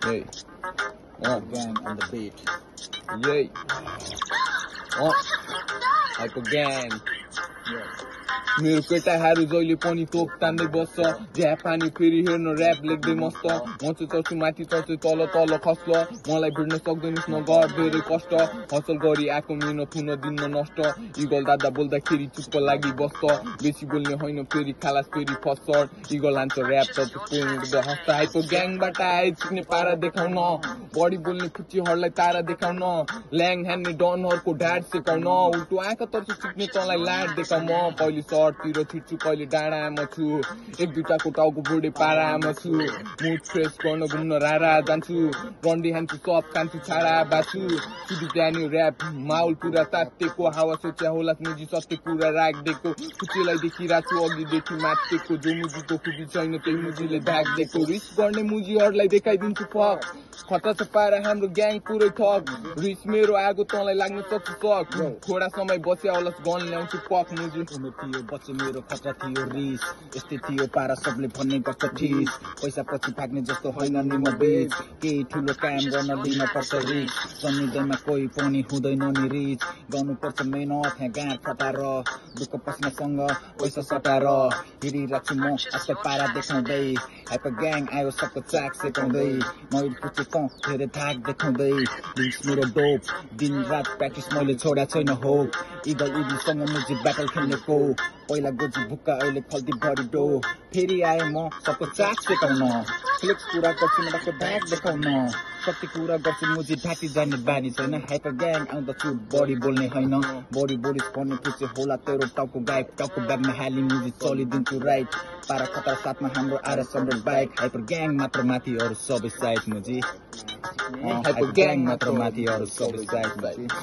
Hey. Gang on the beat. Yay. Hyper gang. मेरो केटाहरू जहिले पनि तोप तान्दै बस्छ झ्या पानी फेरि हेर्न ऱ्याप लेख्दै मस्त म चाहिँ चर्छु माथि चर्छु तल तल खस्छ मलाई भिड्न सक्दैनस् न गर धेरै कष्ट हसल गरी आएको मिहिनेत हुन दिन्न नष्ट इगल दादा बोल्दाखेरि चुप्प लागि बस्छ बेसी बोल्ने होइन फेरि खालास फेरि फस्छ इगल हान्छ ऱ्याप त त्यसको हस्ता आएको ग्याङबाट आए सिक्ने पारा देखाउन बढी बोल्ने फुच्चीहरूलाई तारा देखाउन ल्याङ हान्ने डनहरूको ढाड सिकाउन उल्टो आँखा तर्छु सिक्ने तँलाई लाड देखाउ म पहिले तिर छिट्छु कहिले डाँडामा छु एक दुईटाको टाउको बुढे पारामा छु मुड फ्रेस गर्न घुम्न रारा जान्छु रन्डी हान्छु सब खान्छु छाडा बाछु सिधि जाने ऱ्याप माहौल पुरा तातेको हावा सोच्या होला मुजी सत्य कुरा राखिदिएको कुचेलाई देखिरहेको छु अघिदेखि माथिको जो मुजीको खुबी छैन त्यही मुजीले ढाकिदिएको रिस गर्ने मुजीहरूलाई देखाइदिन्छु फक खतरा छ पारा हाम्रो ग्याङ पुरै ठक रिस मेरो आगो तँलाई लाग्न सक्छ सक थोडा समय बस्या होला गन ल्याउँछु पक मुजी थियो बच्चे मेरो खतरा थियो रिस यस्तै थियो पारा सबले भन्ने गर्छ ठिस पैसा पछि भाग्ने जस्तो होइन नि म बीच केही ठुलो काम गर्न दिन पर्छ रिच जन्मिँदैमा कोही पनि हुँदैन नि रिच गर्नुपर्छ मेहनत यहाँ गाँठ फटाएर दुःख पस्नेसँग पैसा सटाएर हिँडिरहेको छु म आजकल पारा देखाउँदै हाइपर ग्याङ आयो सबको चाक सेकाउँदै मैले पुचेको धेरै धाक देखाउँदै रिच मेरो डोप दिन रात प्र्याक्टिस मैले छोडा छैन हो इगल उडीसँग मुजी ब्याटल खेल्नेको पहिला गोजी भुक्का अहिले फल्दी भरि डो फेरि आए म सबको चाक सेकाउन फ्लेक्स पुरा गर्छु मलाई ब्याग देखाउन कति कुरा गर्छु मुजी ढाकी जाने बानी छैन हाइपर ग्याङ आउँदछु बढी बोल्ने होइन बढी बोलिस भन्ने पुचे होला तेरो टाउको गायब टाउको ब्यागमा हाली मुजी चलिदिन्छु राइट पारा खतरा साथमा हाम्रो आरएस बाइक हाइपर ग्याङ मात्र माथि अरू सबै साइड मुजी हाइपर ग्याङ मात्र माथि अरू सबै साइड